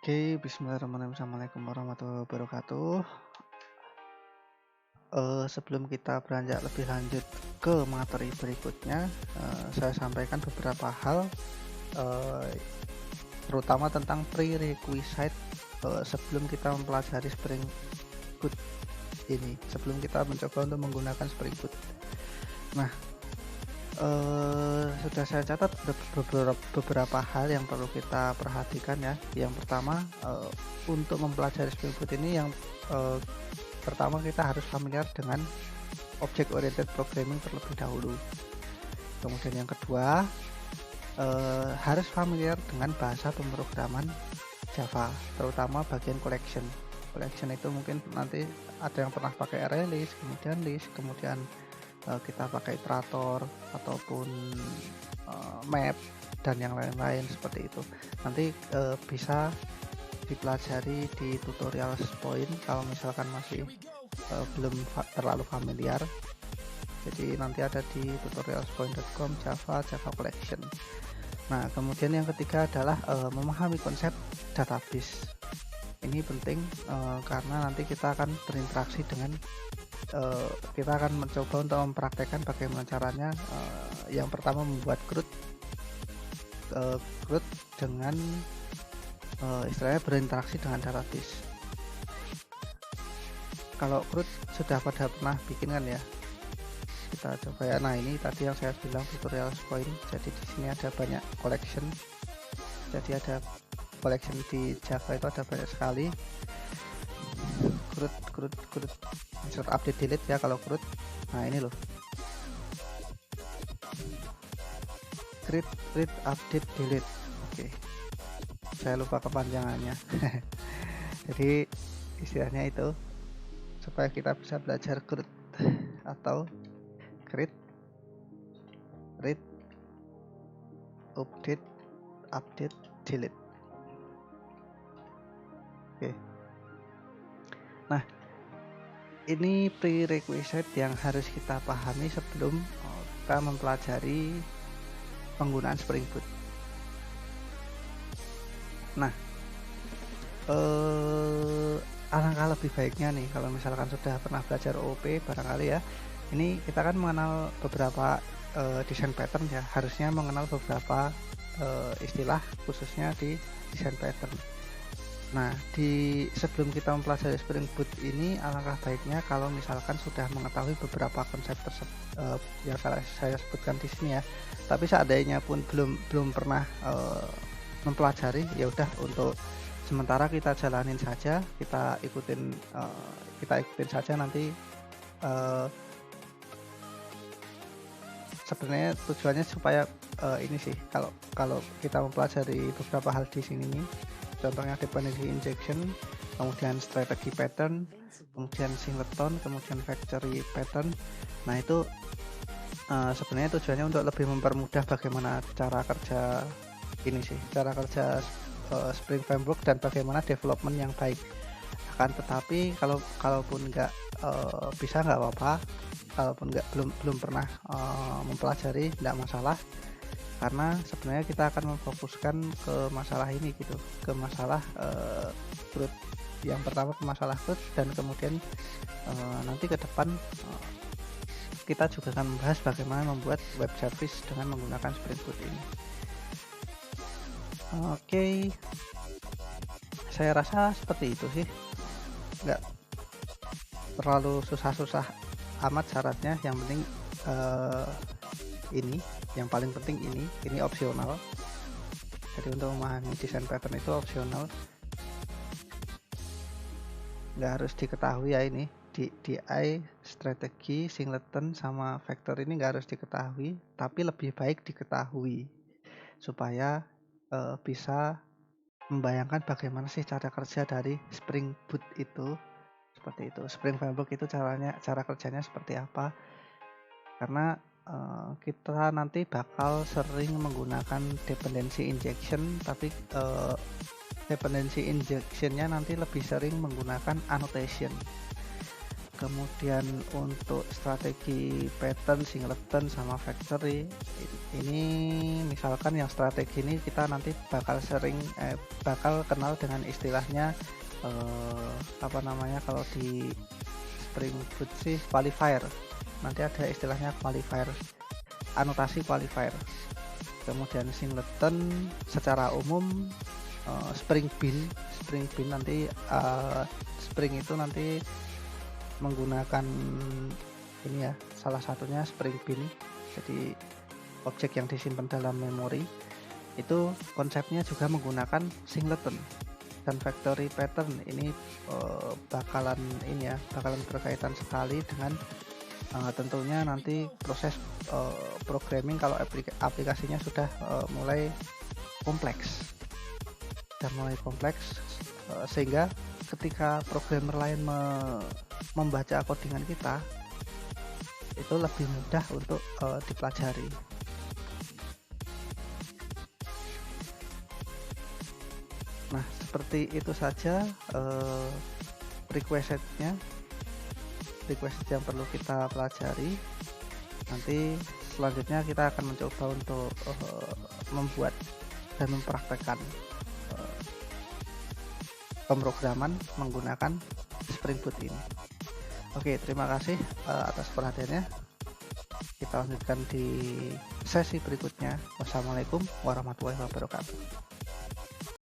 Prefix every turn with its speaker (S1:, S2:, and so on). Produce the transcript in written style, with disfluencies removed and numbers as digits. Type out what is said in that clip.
S1: Oke, bismillahirrahmanirrahim. Assalamualaikum warahmatullahi wabarakatuh. Sebelum kita beranjak lebih lanjut ke materi berikutnya, saya sampaikan beberapa hal, eee, terutama tentang prerequisite, sebelum kita mempelajari Spring Boot ini, sebelum kita mencoba untuk menggunakan Spring Boot. Nah, sudah saya catat beberapa hal yang perlu kita perhatikan ya. Yang pertama, untuk mempelajari Spring Boot ini eee, pertama kita harus familiar dengan object oriented programming terlebih dahulu. Kemudian yang kedua, harus familiar dengan bahasa pemrograman Java, terutama bagian collection. Collection itu mungkin nanti ada yang pernah pakai array list, kemudian kita pakai iterator ataupun map dan yang lain-lain seperti itu. Nanti bisa dipelajari di tutorial point kalau misalkan masih belum terlalu familiar. Jadi nanti ada di tutorialspoint.com Java Collection. Nah, kemudian yang ketiga adalah memahami konsep database. Ini penting karena nanti kita akan berinteraksi dengan kita akan mencoba untuk mempraktekkan bagaimana caranya. Yang pertama membuat CRUD dengan istilahnya berinteraksi dengan database. Kalau CRUD sudah pada pernah bikin kan ya, kita coba ya. Nah, ini tadi yang saya bilang tutorial point. Jadi di sini ada banyak collection. Jadi ada collection di Java itu ada banyak sekali. CRUD insert update delete ya kalau CRUD. Nah, ini loh, create update delete. Oke, saya lupa kepanjangannya. Jadi istilahnya itu supaya kita bisa belajar CRUD atau create, read, update, delete. Oke. Nah, ini prerequisite yang harus kita pahami sebelum kita mempelajari penggunaan Spring Boot. Nah, alangkah lebih baiknya nih kalau misalkan sudah pernah belajar OOP barangkali ya, ini kita kan mengenal beberapa desain pattern ya, harusnya mengenal beberapa istilah khususnya di desain pattern. Nah, sebelum kita mempelajari Spring Boot ini, alangkah baiknya kalau misalkan sudah mengetahui beberapa konsep yang saya sebutkan di sini ya. Tapi seandainya pun belum pernah mempelajari, ya udah, untuk sementara kita jalanin saja, kita ikutin saja nanti. Sebenarnya tujuannya supaya ini sih, kalau kita mempelajari beberapa hal di sini nih, contohnya dependency injection, kemudian strategi pattern, kemudian singleton, kemudian factory pattern. Nah, itu sebenarnya tujuannya untuk lebih mempermudah bagaimana cara kerja ini sih, cara kerja Spring Framework dan bagaimana development yang baik. Akan tetapi kalaupun nggak bisa, nggak apa-apa. Kalaupun belum pernah mempelajari, nggak masalah, karena sebenarnya kita akan memfokuskan ke masalah ini gitu, ke masalah CRUD. Yang pertama ke masalah CRUD, dan kemudian nanti ke depan kita juga akan membahas bagaimana membuat web service dengan menggunakan Spring Boot ini. Oke, saya rasa seperti itu sih, nggak terlalu susah-susah amat syaratnya. Yang penting ini, yang paling penting ini opsional. Jadi untuk memahami desain pattern itu opsional, nggak harus diketahui ya. Ini DI, strategi, singleton, sama vector ini nggak harus diketahui, tapi lebih baik diketahui supaya bisa membayangkan bagaimana sih cara kerja dari Spring Boot itu. Seperti itu, Spring Framework itu cara kerjanya seperti apa, karena kita nanti bakal sering menggunakan dependency injection, tapi dependency injectionnya nanti lebih sering menggunakan annotation. Kemudian untuk strategi pattern, singleton, sama factory ini misalkan yang strategi ini kita nanti bakal kenal dengan istilahnya apa namanya, kalau di Spring Boot sih qualifier. Nanti ada istilahnya qualifier, anotasi qualifier. Kemudian singleton secara umum spring bean nanti spring itu nanti menggunakan ini ya, salah satunya spring bean, jadi objek yang disimpan dalam memori. Itu konsepnya juga menggunakan singleton. Dan factory pattern ini bakalan berkaitan sekali dengan tentunya nanti proses programming kalau aplikasinya sudah mulai kompleks sehingga ketika programmer lain membaca codingan kita itu lebih mudah untuk dipelajari. Nah, seperti itu saja request yang perlu kita pelajari. Nanti selanjutnya kita akan mencoba untuk membuat dan mempraktekkan pemrograman menggunakan Spring Boot ini. Oke, terima kasih atas perhatiannya. Kita lanjutkan di sesi berikutnya. Wassalamualaikum warahmatullahi wabarakatuh.